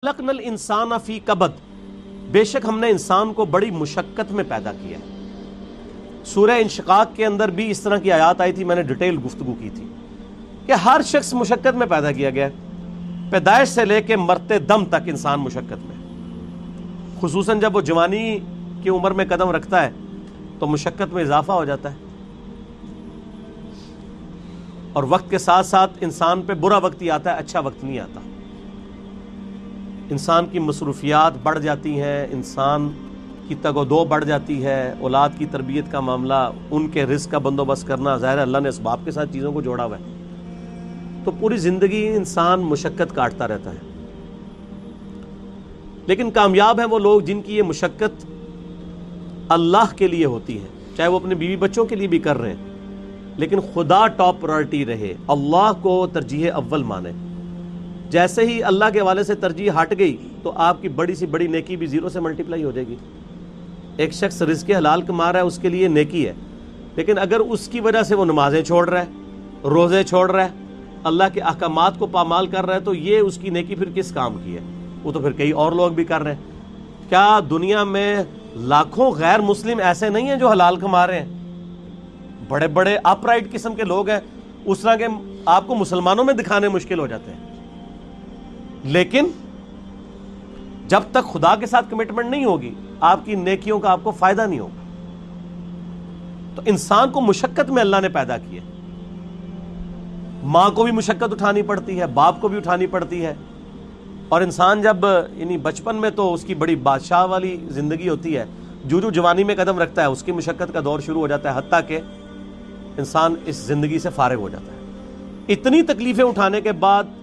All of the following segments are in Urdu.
خلقنا الانسان فی کبد، بے شک ہم نے انسان کو بڑی مشقت میں پیدا کیا ہے۔ سورہ انشقاق کے اندر بھی اس طرح کی آیات آئی تھی، میں نے ڈیٹیل گفتگو کی تھی کہ ہر شخص مشقت میں پیدا کیا گیا ہے، پیدائش سے لے کے مرتے دم تک انسان مشقت میں، خصوصاً جب وہ جوانی کی عمر میں قدم رکھتا ہے تو مشقت میں اضافہ ہو جاتا ہے، اور وقت کے ساتھ ساتھ انسان پہ برا وقت ہی آتا ہے، اچھا وقت نہیں آتا۔ انسان کی مصروفیات بڑھ جاتی ہیں، انسان کی تگ و دو بڑھ جاتی ہے، اولاد کی تربیت کا معاملہ، ان کے رزق کا بندوبست کرنا، ظاہر ہے اللہ نے اسباب کے ساتھ چیزوں کو جوڑا ہوا ہے، تو پوری زندگی انسان مشقت کاٹتا رہتا ہے۔ لیکن کامیاب ہیں وہ لوگ جن کی یہ مشقت اللہ کے لیے ہوتی ہے، چاہے وہ اپنے بیوی بچوں کے لیے بھی کر رہے ہیں، لیکن خدا ٹاپ پرائرٹی رہے، اللہ کو ترجیح اول مانے۔ جیسے ہی اللہ کے حوالے سے ترجیح ہٹ گئی تو آپ کی بڑی سی بڑی نیکی بھی زیرو سے ملٹیپلائی ہو جائے گی۔ ایک شخص رزق حلال کما رہا ہے، اس کے لیے نیکی ہے، لیکن اگر اس کی وجہ سے وہ نمازیں چھوڑ رہا ہے، روزے چھوڑ رہا ہے، اللہ کے احکامات کو پامال کر رہا ہے، تو یہ اس کی نیکی پھر کس کام کی ہے؟ وہ تو پھر کئی اور لوگ بھی کر رہے ہیں۔ کیا دنیا میں لاکھوں غیر مسلم ایسے نہیں ہیں جو حلال کما رہے ہیں؟ بڑے بڑے اپ رائٹ قسم کے لوگ ہیں، اس طرح کے آپ کو مسلمانوں میں دکھانے مشکل ہو جاتے ہیں، لیکن جب تک خدا کے ساتھ کمٹمنٹ نہیں ہوگی آپ کی نیکیوں کا آپ کو فائدہ نہیں ہوگا۔ تو انسان کو مشقت میں اللہ نے پیدا کیا، ماں کو بھی مشقت اٹھانی پڑتی ہے، باپ کو بھی اٹھانی پڑتی ہے، اور انسان جب یعنی بچپن میں تو اس کی بڑی بادشاہ والی زندگی ہوتی ہے، جو جوانی میں قدم رکھتا ہے اس کی مشقت کا دور شروع ہو جاتا ہے، حتیٰ کہ انسان اس زندگی سے فارغ ہو جاتا ہے۔ اتنی تکلیفیں اٹھانے کے بعد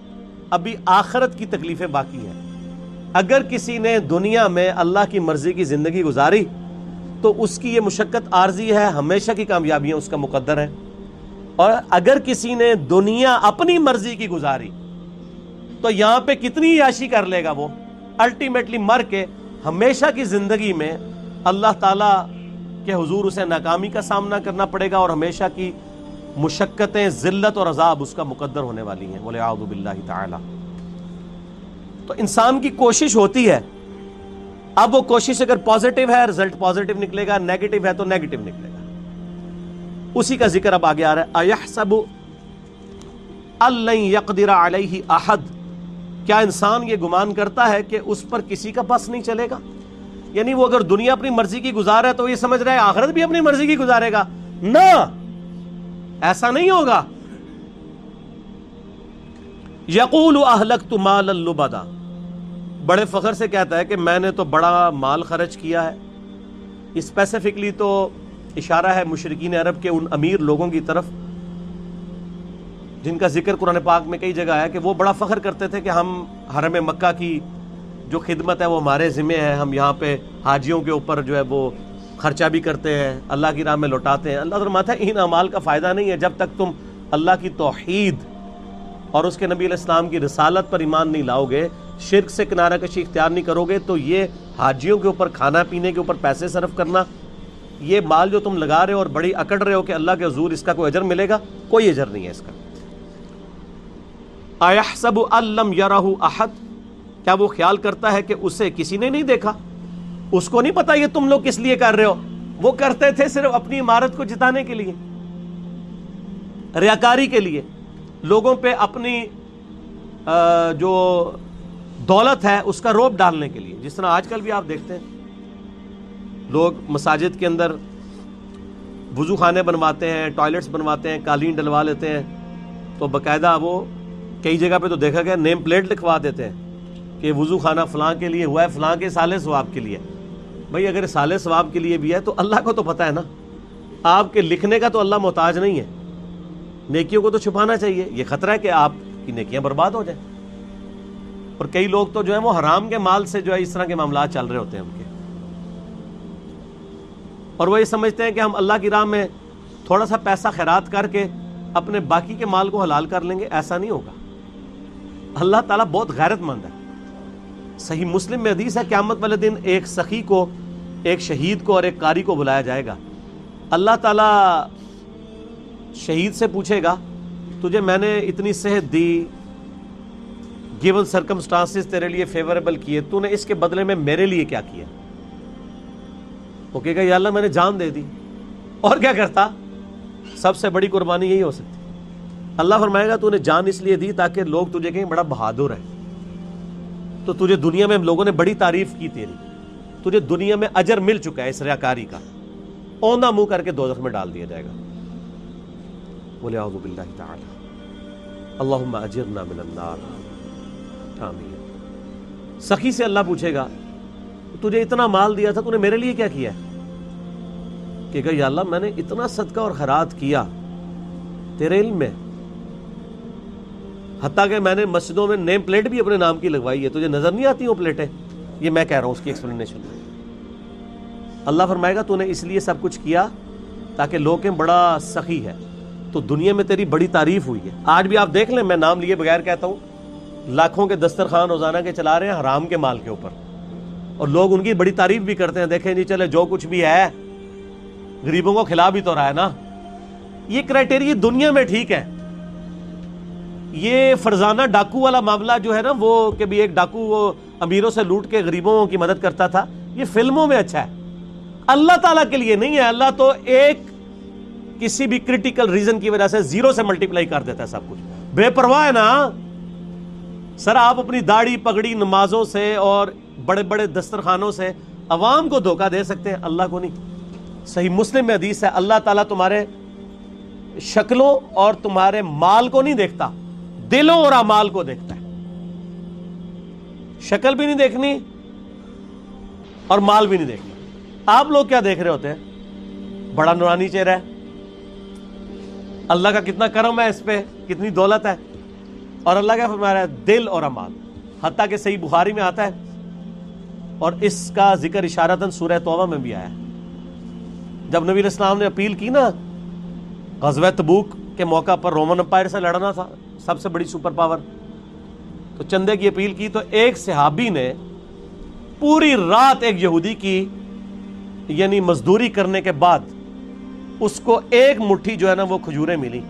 ابھی آخرت کی تکلیفیں باقی ہیں۔ اگر کسی نے دنیا میں اللہ کی مرضی کی زندگی گزاری تو اس کی یہ مشقت عارضی ہے، ہمیشہ کی کامیابیاں اس کا مقدر ہے، اور اگر کسی نے دنیا اپنی مرضی کی گزاری تو یہاں پہ کتنی عیاشی کر لے گا، وہ الٹیمیٹلی مر کے ہمیشہ کی زندگی میں اللہ تعالیٰ کے حضور اسے ناکامی کا سامنا کرنا پڑے گا، اور ہمیشہ کی مشقتیں، ذلت اور عذاب اس کا مقدر ہونے والی ہیں، وَلِعَوْذُ بِاللَّهِ تعالی۔ تو انسان کی کوشش ہوتی ہے، اب وہ کوشش اگر پازیٹیو ہے رزلٹ پازیٹیو نکلے گا، نیگیٹو ہے تو نیگیٹو نکلے گا۔ اسی کا ذکر اب آگے آ رہا ہے، أَيَحْسَبُ أَن لَّن يَقْدِرَ عَلَيْهِ أَحَدٌ، کیا انسان یہ گمان کرتا ہے کہ اس پر کسی کا بس نہیں چلے گا؟ یعنی وہ اگر دنیا اپنی مرضی کی گزار ہے تو یہ سمجھ رہا ہے آخرت بھی اپنی مرضی کی گزارے گا؟ نہ، ایسا نہیں ہوگا۔ یقول اہلکت مالا لبدا، بڑے فخر سے کہتا ہے کہ میں نے تو بڑا مال خرچ کیا ہے۔ اسپیسیفکلی تو اشارہ ہے مشرکین عرب کے ان امیر لوگوں کی طرف جن کا ذکر قرآن پاک میں کئی جگہ ہے کہ وہ بڑا فخر کرتے تھے کہ ہم حرم مکہ کی جو خدمت ہے وہ ہمارے ذمہ ہے، ہم یہاں پہ حاجیوں کے اوپر جو ہے وہ خرچہ بھی کرتے ہیں، اللہ کی راہ میں لوٹاتے ہیں۔ اللہ فرماتا ہے ان اعمال کا فائدہ نہیں ہے جب تک تم اللہ کی توحید اور اس کے نبی علیہ السلام کی رسالت پر ایمان نہیں لاؤ گے، شرک سے کنارہ کشی اختیار نہیں کرو گے، تو یہ حاجیوں کے اوپر کھانا پینے کے اوپر پیسے صرف کرنا، یہ مال جو تم لگا رہے ہو اور بڑی اکڑ رہے ہو کہ اللہ کے حضور اس کا کوئی اجر ملے گا، کوئی اجر نہیں ہے اس کا۔ اَيَحْسَبُ أَن لَّمْ يَرَهُ أَحَدٌ، کیا وہ خیال کرتا ہے کہ اسے کسی نے نہیں دیکھا؟ اس کو نہیں پتا یہ تم لوگ کس لیے کر رہے ہو، وہ کرتے تھے صرف اپنی عمارت کو جتانے کے لیے، ریاکاری کے لیے، لوگوں پہ اپنی جو دولت ہے اس کا روب ڈالنے کے لیے۔ جس طرح آج کل بھی آپ دیکھتے ہیں لوگ مساجد کے اندر وضو خانے بنواتے ہیں، ٹوائلٹس بنواتے ہیں، قالین ڈلوا لیتے ہیں، تو باقاعدہ وہ کئی جگہ پہ تو دیکھا گیا نیم پلیٹ لکھوا دیتے ہیں کہ وضو خانہ فلاں کے لیے ہوا ہے، فلاں کے سالے ثواب کے لیے۔ بھئی اگر سالے ثواب کے لیے بھی ہے تو اللہ کو تو پتہ ہے نا، آپ کے لکھنے کا تو اللہ محتاج نہیں ہے، نیکیوں کو تو چھپانا چاہیے۔ یہ خطرہ ہے کہ آپ کی نیکیاں برباد ہو جائیں، اور کئی لوگ تو جو ہے وہ حرام کے مال سے جو ہے اس طرح کے معاملات چل رہے ہوتے ہیں ان کے، اور وہ یہ سمجھتے ہیں کہ ہم اللہ کی راہ میں تھوڑا سا پیسہ خیرات کر کے اپنے باقی کے مال کو حلال کر لیں گے، ایسا نہیں ہوگا۔ اللہ تعالیٰ بہت غیرت مند ہے۔ صحیح مسلم میں حدیث ہے قیامت والے دن ایک سخی کو، ایک شہید کو اور ایک قاری کو بلایا جائے گا۔ اللہ تعالیٰ شہید سے پوچھے گا تجھے میں نے اتنی صحت دی، given circumstances تیرے لیے فیوریبل کیے, تو نے اس کے بدلے میں میرے لیے کیا کیا؟ وہ کہے گا یا اللہ میں نے جان دے دی. اور کیا کرتا؟ سب سے بڑی قربانی یہی ہو سکتی. اللہ فرمائے گا تو نے جان اس لیے دی تاکہ لوگ تجھے کہیں بڑا بہادر ہے, تو تجھے دنیا میں لوگوں نے بڑی تعریف کی تیری, تجھے دنیا میں اجر مل چکا ہے اس ریاکاری کا, اوندھا منہ کر کے دوزخ میں ڈال دیا جائے گا. بولے اعوذ باللہ تعالی, اللہم اجرنا من النار, آمین. سخی سے اللہ پوچھے گا تجھے اتنا مال دیا تھا, تو نے میرے لیے کیا کیا؟ کہ یا اللہ میں نے اتنا صدقہ اور خیرات کیا تیرے علم میں, حتیٰ کہ میں نے مسجدوں میں نیم پلیٹ بھی اپنے نام کی لگوائی ہے, تجھے نظر نہیں آتی وہ پلیٹیں؟ یہ میں کہہ رہا ہوں اس کی ایکسپلینیشن. اللہ فرمائے گا تو نے اس لیے سب کچھ کیا تاکہ لوگ کہیں بڑا سخی ہے, تو دنیا میں تیری بڑی تعریف ہوئی ہے. آج بھی آپ دیکھ لیں, میں نام لیے بغیر کہتا ہوں, لاکھوں کے دسترخوان روزانہ کے چلا رہے ہیں حرام کے مال کے اوپر, اور لوگ ان کی بڑی تعریف بھی کرتے ہیں. دیکھیں جی چلے جو کچھ بھی ہے غریبوں کو کھلا بھی تو رہا ہے نا. یہ کرائٹیریا دنیا میں ٹھیک ہے. یہ فرزانہ ڈاکو والا معاملہ جو ہے نا, وہ کہ بھی ایک ڈاکو وہ امیروں سے لوٹ کے غریبوں کی مدد کرتا تھا, یہ فلموں میں اچھا ہے, اللہ تعالیٰ کے لیے نہیں ہے. اللہ تو ایک کسی بھی کریٹیکل ریزن کی وجہ سے زیرو سے ملٹیپلائی کر دیتا ہے سب کچھ. بے پرواہ ہے نا سر. آپ اپنی داڑھی پگڑی نمازوں سے اور بڑے بڑے دسترخوانوں سے عوام کو دھوکہ دے سکتے ہیں, اللہ کو نہیں. صحیح مسلم میں حدیث ہے, اللہ تعالیٰ تمہارے شکلوں اور تمہارے مال کو نہیں دیکھتا, دلوں اور اعمال کو دیکھتا ہے. شکل بھی نہیں دیکھنی اور مال بھی نہیں دیکھنا. آپ لوگ کیا دیکھ رہے ہوتے ہیں؟ بڑا نورانی چہرہ ہے, اللہ کا کتنا کرم ہے اس پہ, کتنی دولت ہے, اور اللہ کیا فرما رہا ہے؟ دل اور اعمال. حتیٰ کہ صحیح بخاری میں آتا ہے, اور اس کا ذکر اشارتاً سورہ توبہ میں بھی آیا ہے. جب نبی علیہ السلام نے اپیل کی نا غزوہ تبوک کے موقع پر, رومن امپائر سے لڑنا تھا, سب سے بڑی سپر پاور, تو چندے کی اپیل کی, تو ایک صحابی نے پوری رات ایک یہودی کی یعنی مزدوری کرنے کے بعد اس کو ایک مٹھی جو ہے نا وہ کھجوریں ملی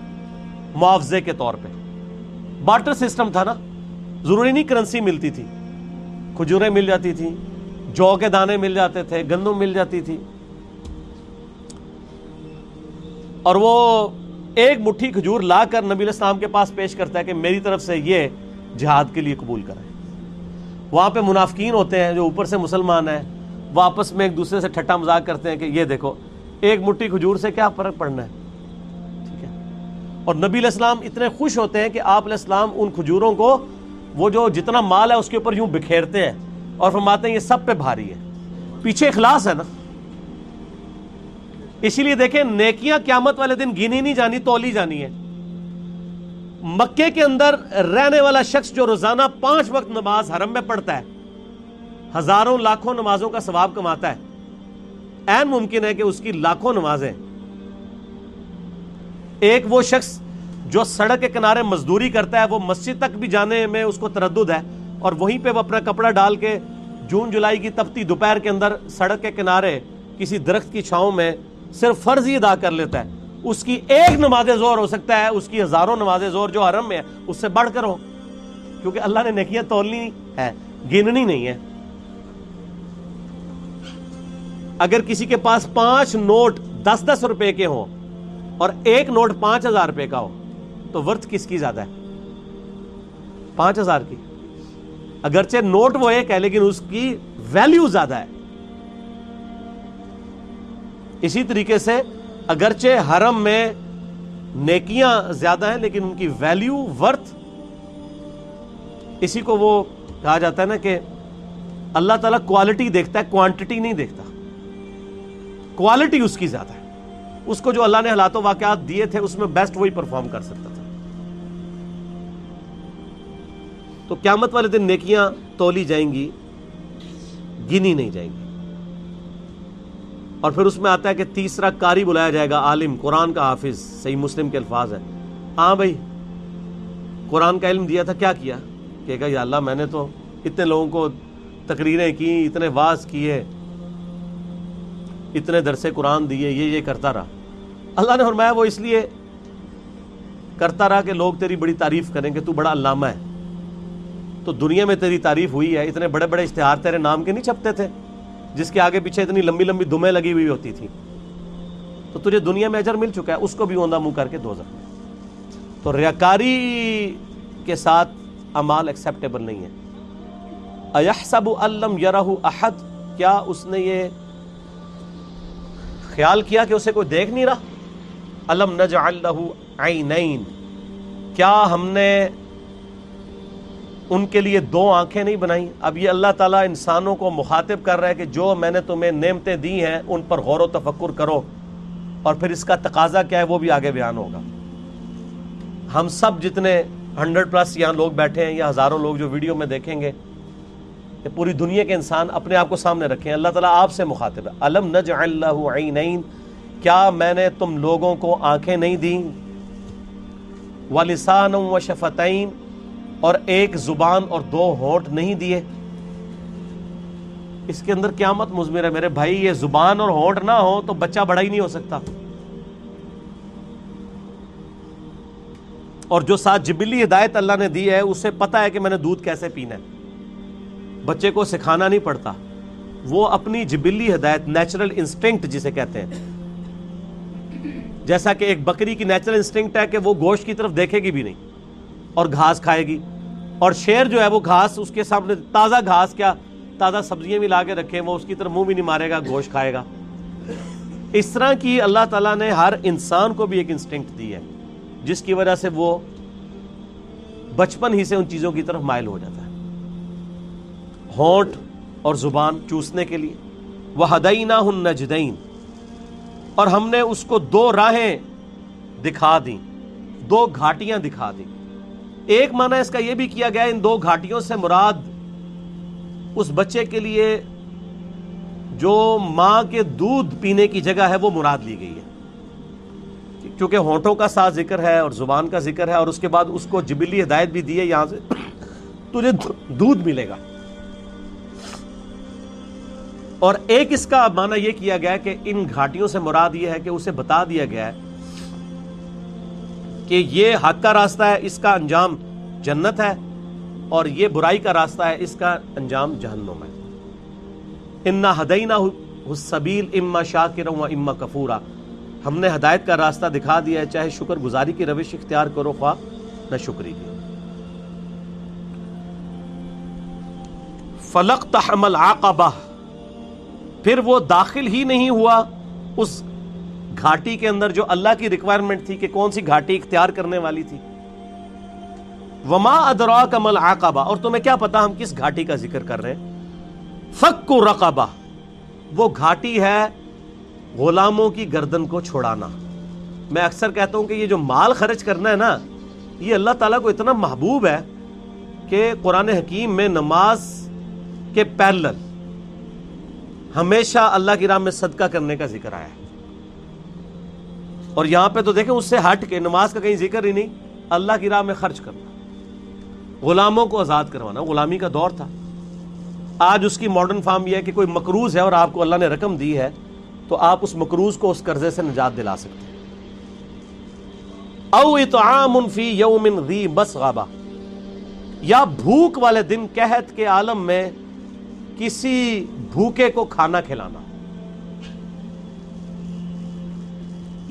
معاوضے کے طور پہ. بارٹر سسٹم تھا نا, ضروری نہیں کرنسی ملتی تھی, کھجوریں مل جاتی تھی, جو کے دانے مل جاتے تھے, گندم مل جاتی تھی, اور وہ ایک مٹھی کھجور لا کر نبی علیہ السلام کے پاس پیش کرتا ہے کہ میری طرف سے یہ جہاد کے لیے قبول کریں. وہاں پہ منافقین ہوتے ہیں جو اوپر سے مسلمان ہیں, وہ آپس میں ایک دوسرے سے ٹھٹا مذاق کرتے ہیں کہ یہ دیکھو ایک مٹھی کھجور سے کیا فرق پڑنا ہے, ٹھیک ہے. اور نبی علیہ السلام اتنے خوش ہوتے ہیں کہ آپ علیہ السلام ان کھجوروں کو وہ جو جتنا مال ہے اس کے اوپر یوں بکھیرتے ہیں اور فرماتے ہیں یہ سب پہ بھاری ہے. پیچھے اخلاص ہے نا. اسی لیے دیکھیں نیکیاں قیامت والے دن گنی نہیں جانی, تولی جانی ہے. مکے کے اندر رہنے والا شخص جو روزانہ 5 وقت نماز حرم میں پڑھتا ہے, ہزاروں لاکھوں نمازوں کا ثواب کماتا ہے. عین ممکن ہے کہ اس کی لاکھوں نمازیں, ایک وہ شخص جو سڑک کے کنارے مزدوری کرتا ہے, وہ مسجد تک بھی جانے میں اس کو تردد ہے, اور وہیں پہ وہ اپنا کپڑا ڈال کے جون جولائی کی تپتی دوپہر کے اندر سڑک کے کنارے کسی درخت کی چھاؤں میں صرف فرض ہی ادا کر لیتا ہے. اس کی ایک نماز ظہر ہو سکتا ہے اس کی ہزاروں نماز ظہر جو حرم میں ہے اس سے بڑھ کر ہو, کیونکہ اللہ نے نیکیاں تولنی ہے, گننی نہیں ہے. اگر کسی کے پاس 5 نوٹ 10-10 روپے کے ہوں اور ایک نوٹ 5,000 روپے کا ہو, تو ورتھ کس کی زیادہ ہے؟ 5,000 کی. اگرچہ نوٹ وہ ایک ہے لیکن اس کی ویلیو زیادہ ہے. اسی طریقے سے اگرچہ حرم میں نیکیاں زیادہ ہیں لیکن ان کی ویلیو ورتھ, اسی کو وہ کہا جاتا ہے نا کہ اللہ تعالیٰ کوالٹی دیکھتا ہے, کوانٹٹی نہیں دیکھتا. کوالٹی اس کی زیادہ ہے. اس کو جو اللہ نے حالات و واقعات دیے تھے اس میں بیسٹ وہی پرفارم کر سکتا تھا. تو قیامت والے دن نیکیاں تولی جائیں گی, گنی نہیں جائیں گی. اور پھر اس میں آتا ہے کہ تیسرا قاری بلایا جائے گا, عالم, قرآن کا حافظ. صحیح مسلم کے الفاظ ہیں. ہاں بھائی قرآن کا علم دیا تھا, کیا کیا؟ کہے گا یا اللہ میں نے تو اتنے لوگوں کو تقریریں کی, اتنے واعظ کیے, اتنے درس قرآن دیے, یہ کرتا رہا. اللہ نے فرمایا وہ اس لیے کرتا رہا کہ لوگ تیری بڑی تعریف کریں کہ تو بڑا علامہ ہے. تو دنیا میں تیری تعریف ہوئی ہے. اتنے بڑے بڑے اشتہار تیرے نام کے نہیں چھپتے تھے جس کے آگے پیچھے اتنی لمبی لمبی دمیں لگی ہوئی ہوتی تھی. تو تجھے دنیا میں اجر مل چکا ہے, اس کو بھی اوندا منہ کر کے دوزخ میں. تو ریاکاری کے ساتھ اعمال ایکسیپٹیبل نہیں ہے. اَيَحْسَبُ أَن لَّمْ يَرَهُ أَحَدٌ, کیا اس نے یہ خیال کیا کہ اسے کوئی دیکھ نہیں رہا؟ أَلَمْ نَجْعَل لَّهُ عَيْنَيْنِ, کیا ہم نے ان کے لیے دو آنکھیں نہیں بنائیں؟ اب یہ اللہ تعالیٰ انسانوں کو مخاطب کر رہا ہے کہ جو میں نے تمہیں نعمتیں دی ہیں ان پر غور و تفکر کرو, اور پھر اس کا تقاضا کیا ہے وہ بھی آگے بیان ہوگا. ہم سب جتنے 100+ یہاں لوگ بیٹھے ہیں یا ہزاروں لوگ جو ویڈیو میں دیکھیں گے, کہ پوری دنیا کے انسان اپنے آپ کو سامنے رکھیں. اللہ تعالیٰ آپ سے مخاطب ہے. أَلَمْ نَجْعَل لَّهُ عَيْنَيْنِ, کیا میں نے تم لوگوں کو آنکھیں نہیں دیں؟ وَلِسَانًا وَشَفَتَيْنِ, اور ایک زبان اور دو ہونٹ نہیں دیے؟ اس کے اندر قیامت مضمر ہے میرے بھائی. یہ زبان اور ہونٹ نہ ہو تو بچہ بڑا ہی نہیں ہو سکتا. اور جو ساتھ جبلی ہدایت اللہ نے دی ہے اسے پتا ہے کہ میں نے دودھ کیسے پینا ہے. بچے کو سکھانا نہیں پڑتا, وہ اپنی جبلی ہدایت, نیچرل انسٹنکٹ جسے کہتے ہیں, جیسا کہ ایک بکری کی نیچرل انسٹنکٹ ہے کہ وہ گوشت کی طرف دیکھے گی بھی نہیں اور گھاس کھائے گی, اور شیر جو ہے وہ گھاس اس کے سامنے, تازہ گھاس کیا تازہ سبزیاں بھی لا کے رکھیں وہ اس کی طرف منہ بھی نہیں مارے گا, گوشت کھائے گا. اس طرح کی اللہ تعالیٰ نے ہر انسان کو بھی ایک انسٹنکٹ دی ہے جس کی وجہ سے وہ بچپن ہی سے ان چیزوں کی طرف مائل ہو جاتا ہے. ہونٹ اور زبان چوسنے کے لیے. وَهَدَيْنَاهُ النَّجْدَيْنِ, اور ہم نے اس کو دو راہیں دکھا دیں, دو گھاٹیاں دکھا دیں. ایک معنی اس کا یہ بھی کیا گیا ان دو گھاٹیوں سے مراد اس بچے کے لیے جو ماں کے دودھ پینے کی جگہ ہے وہ مراد لی گئی ہے, کیونکہ ہونٹوں کا ساتھ ذکر ہے اور زبان کا ذکر ہے, اور اس کے بعد اس کو جبلی ہدایت بھی دی ہے یہاں سے تجھے دودھ ملے گا. اور ایک اس کا معنی یہ کیا گیا کہ ان گھاٹیوں سے مراد یہ ہے کہ اسے بتا دیا گیا ہے کہ یہ حق کا راستہ ہے, اس کا انجام جنت ہے, اور یہ برائی کا راستہ ہے, اس کا انجام جہنم ہے. اِنَّا هَدَيْنَاهُ السَّبِيلَ إِمَّا شَاكِرًا وَإِمَّا كَفُورًا, ہم نے ہدایت کا راستہ دکھا دیا ہے, چاہے شکر گزاری کی روش اختیار کرو خواہ نہ شکری کی. فَلَقْتَحَمَ الْعَقَبَةَ, پھر وہ داخل ہی نہیں ہوا اس گھاٹی کے اندر جو اللہ کی ریکوائرمنٹ تھی کہ کون سی گھاٹی اختیار کرنے والی تھی. وما ادراک ما العقبہ, اور تمہیں کیا پتا ہم کس گھاٹی کا ذکر کر رہے ہیں. فک رقبہ, وہ گھاٹی ہے غلاموں کی گردن کو چھڑانا. میں اکثر کہتا ہوں کہ یہ جو مال خرچ کرنا ہے نا, یہ اللہ تعالیٰ کو اتنا محبوب ہے کہ قرآن حکیم میں نماز کے پیرلل ہمیشہ اللہ کی راہ میں صدقہ کرنے کا ذکر آیا ہے. اور یہاں پہ تو دیکھیں اس سے ہٹ کے نماز کا کہیں ذکر ہی نہیں, اللہ کی راہ میں خرچ کرنا, غلاموں کو آزاد کروانا. غلامی کا دور تھا, آج اس کی ماڈرن فارم یہ ہے کہ کوئی مقروض ہے اور آپ کو اللہ نے رقم دی ہے تو آپ اس مقروض کو اس قرضے سے نجات دلا سکتے ہیں. او اطعام فی یوم ذی مسغبہ, یا بھوک والے دن قحط کے عالم میں کسی بھوکے کو کھانا کھلانا.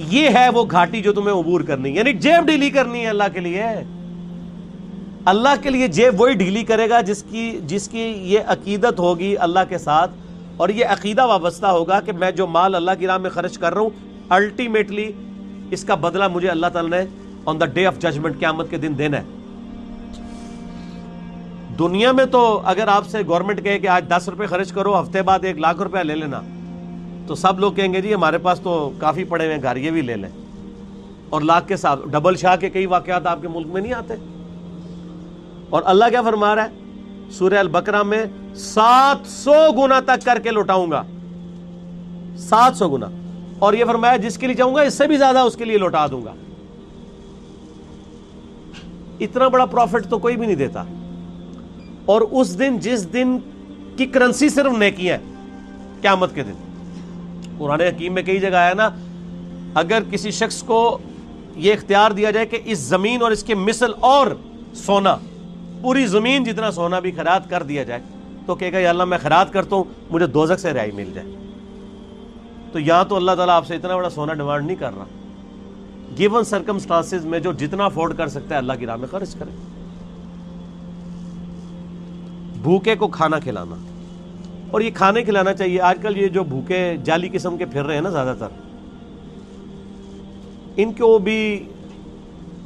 یہ ہے وہ گھاٹی جو تمہیں عبور کرنی, یعنی جیب ڈھیلی کرنی ہے اللہ کے لیے. اللہ کے لیے جیب وہی ڈھیلی کرے گا جس کی یہ عقیدت ہوگی اللہ کے ساتھ, اور یہ عقیدہ وابستہ ہوگا کہ میں جو مال اللہ کی راہ میں خرچ کر رہا ہوں الٹیمیٹلی اس کا بدلہ مجھے اللہ تعالی نے آن دا ڈے آف ججمنٹ, قیامت کے دن دینا ہے. دنیا میں تو اگر آپ سے گورنمنٹ کہے کہ آج 10 روپے خرچ کرو, ہفتے بعد 1 لاکھ روپے لے لینا, تو سب لوگ کہیں گے جی ہمارے پاس تو کافی پڑے ہوئے ہیں گھر, یہ بھی لے لیں. اور لاکھ کے ساتھ ڈبل شاہ کے کئی واقعات آپ کے ملک میں نہیں آتے. اور اللہ کیا فرما رہا ہے سورہ البقرہ میں, 700 گنا تک کر کے لوٹاؤں گا, 700 گنا. اور یہ فرمایا جس کے لیے چاہوں گا اس سے بھی زیادہ اس کے لیے لوٹا دوں گا. اتنا بڑا پروفٹ تو کوئی بھی نہیں دیتا. اور اس دن جس دن کی کرنسی صرف نیکی ہے, قیامت کے دن, قرآن حکیم میں کئی جگہ آیا نا, اگر کسی شخص کو یہ اختیار دیا جائے کہ اس زمین اور اس کے مثل اور سونا پوری زمین جتنا سونا بھی خیرات کر دیا جائے تو کہے گا یا اللہ میں خیرات کرتا ہوں مجھے دوزخ سے رہائی مل جائے. تو یہاں تو اللہ تعالیٰ آپ سے اتنا بڑا سونا ڈیمانڈ نہیں کر رہا. گیون سرکمسٹانسز میں جو جتنا افورڈ کر سکتا ہے اللہ کی راہ میں خرچ کرے. بھوکے کو کھانا کھلانا, اور یہ کھانے کھلانا چاہیے. آج کل یہ جو بھوکے جعلی قسم کے پھر رہے ہیں نا زیادہ تر, ان کو بھی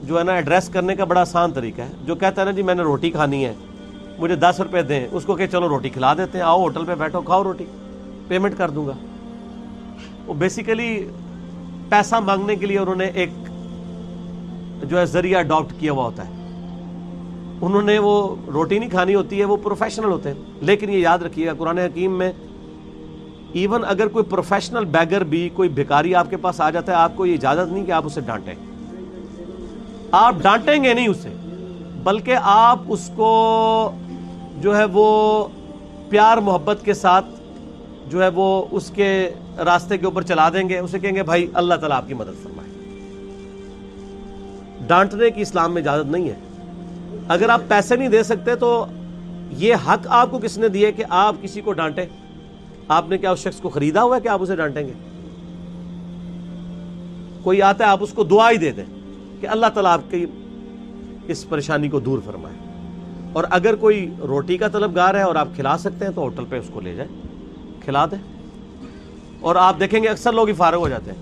جو ہے نا ایڈریس کرنے کا بڑا آسان طریقہ ہے. جو کہتا ہے نا جی میں نے روٹی کھانی ہے مجھے 10 روپے دیں, اس کو کہ چلو روٹی کھلا دیتے ہیں, آؤ ہوٹل پہ بیٹھو کھاؤ روٹی, پیمنٹ کر دوں گا. وہ بیسیکلی پیسہ مانگنے کے لیے انہوں نے ایک جو ہے ذریعہ اڈاپٹ کیا ہوا ہوتا ہے. انہوں نے وہ روٹی نہیں کھانی ہوتی ہے, وہ پروفیشنل ہوتے ہیں. لیکن یہ یاد رکھیے گا قرآن حکیم میں ایون اگر کوئی پروفیشنل بیگر بھی, کوئی بھکاری آپ کے پاس آ جاتا ہے, آپ کو یہ اجازت نہیں کہ آپ اسے ڈانٹیں. آپ ڈانٹیں گے نہیں اسے, بلکہ آپ اس کو جو ہے وہ پیار محبت کے ساتھ جو ہے وہ اس کے راستے کے اوپر چلا دیں گے. اسے کہیں گے بھائی اللہ تعالیٰ آپ کی مدد فرمائے. ڈانٹنے کی اسلام میں اجازت نہیں ہے. اگر آپ پیسے نہیں دے سکتے تو یہ حق آپ کو کس نے دیا کہ آپ کسی کو ڈانٹیں؟ آپ نے کیا اس شخص کو خریدا ہوا ہے کہ آپ اسے ڈانٹیں گے؟ کوئی آتا ہے آپ اس کو دعا ہی دے دیں کہ اللہ تعالیٰ آپ کی اس پریشانی کو دور فرمائے. اور اگر کوئی روٹی کا طلبگار ہے اور آپ کھلا سکتے ہیں تو ہوٹل پہ اس کو لے جائیں, کھلا دیں. اور آپ دیکھیں گے اکثر لوگ ہی فارغ ہو جاتے ہیں.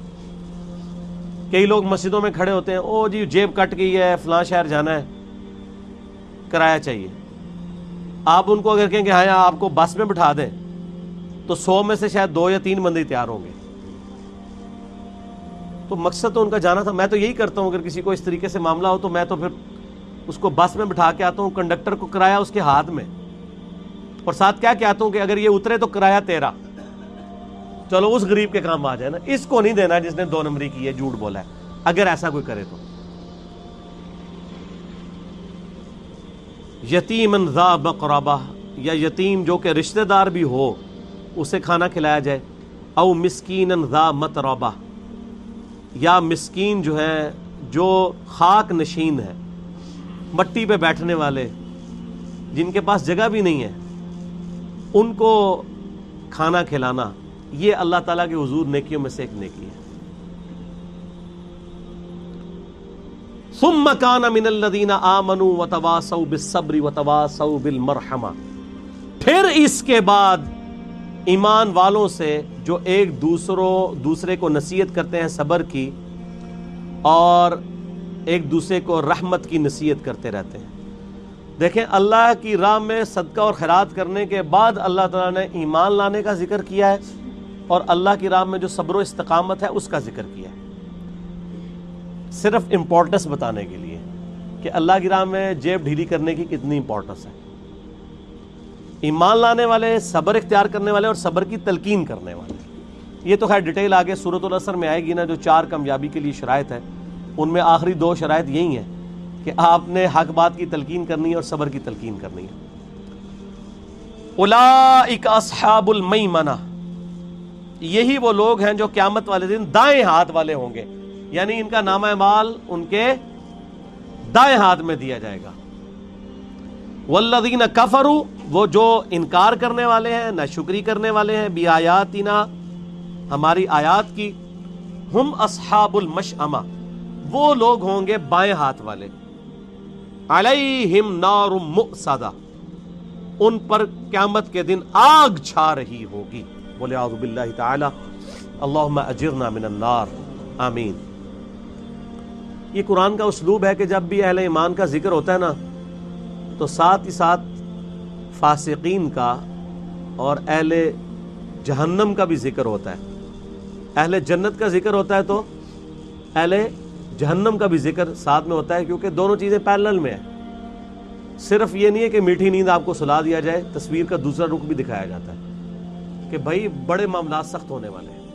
کئی لوگ مسجدوں میں کھڑے ہوتے ہیں, او جی جیب کٹ گئی ہے فلاں شہر جانا ہے کرایہ چاہیے. آپ ان کو اگر کہیں کہ ہاں آپ کو بس میں بٹھا دیں تو 100 میں سے شاید 2 یا 3 بندے تیار ہوں گے. تو مقصد تو ان کا جانا تھا. میں تو یہی کرتا ہوں, اگر کسی کو اس طریقے سے معاملہ ہو تو میں تو پھر اس کو بس میں بٹھا کے آتا ہوں, کنڈکٹر کو کرایہ اس کے ہاتھ میں, اور ساتھ کیا کہتا ہوں کہ اگر یہ اترے تو کرایہ تیرا, چلو اس غریب کے کام آ جائے نا. اس کو نہیں دینا جس نے 2 نمبری کی ہے, جھوٹ بولا ہے. اگر ایسا کوئی کرے تو یتیمن ذا مقربہ, یا یتیم جو کہ رشتہ دار بھی ہو اسے کھانا کھلایا جائے. او مسکینن ذا متربہ, یا مسکین جو ہے جو خاک نشین ہے, مٹی پہ بیٹھنے والے جن کے پاس جگہ بھی نہیں ہے, ان کو کھانا کھلانا, یہ اللہ تعالیٰ کے حضور نیکیوں میں سے ایک نیکی ہے. ثم کان من الذین آمنوا وتواصوا بالصبر وتواصوا بالمرحمہ, پھر اس کے بعد ایمان والوں سے جو ایک دوسرے کو نصیحت کرتے ہیں صبر کی, اور ایک دوسرے کو رحمت کی نصیحت کرتے رہتے ہیں. دیکھیں اللہ کی راہ میں صدقہ اور خیرات کرنے کے بعد اللہ تعالیٰ نے ایمان لانے کا ذکر کیا ہے, اور اللہ کی راہ میں جو صبر و استقامت ہے اس کا ذکر کیا ہے, صرف امپورٹنس بتانے کے لیے کہ اللہ کی راہ میں جیب ڈھیلی کرنے کی کتنی امپورٹنس ہے. ایمان لانے والے, صبر اختیار کرنے والے, اور صبر کی تلقین کرنے والے. یہ تو خیر ڈیٹیل آگے سورۃ العصر میں آئے گی نا, جو 4 کامیابی کے لیے شرائط ہے, ان میں آخری 2 شرائط یہی ہیں کہ آپ نے حق بات کی تلقین کرنی ہے اور صبر کی تلقین کرنی ہے. اولئک اصحاب المیمنہ, یہی وہ لوگ ہیں جو قیامت والے دن دائیں ہاتھ والے ہوں گے, یعنی ان کا نامہ اعمال ان کے دائیں ہاتھ میں دیا جائے گا. والذین کفروا, وہ جو انکار کرنے والے ہیں, ناشکری کرنے والے ہیں, بآیاتنا, ہماری آیات کی, ہم اصحاب المشأمہ, وہ لوگ ہوں گے بائیں ہاتھ والے. علیہم نار مؤصدہ, ان پر قیامت کے دن آگ چھا رہی ہوگی. بولے اعوذ باللہ تعالی, اللہم اجرنا من النار, آمین. یہ قرآن کا اسلوب ہے کہ جب بھی اہل ایمان کا ذکر ہوتا ہے نا تو ساتھ ہی ساتھ فاسقین کا اور اہل جہنم کا بھی ذکر ہوتا ہے. اہل جنت کا ذکر ہوتا ہے تو اہل جہنم کا بھی ذکر ساتھ میں ہوتا ہے, کیونکہ دونوں چیزیں پیرلل میں ہیں. صرف یہ نہیں ہے کہ میٹھی نیند آپ کو سلا دیا جائے, تصویر کا دوسرا رخ بھی دکھایا جاتا ہے کہ بھائی بڑے معاملات سخت ہونے والے ہیں.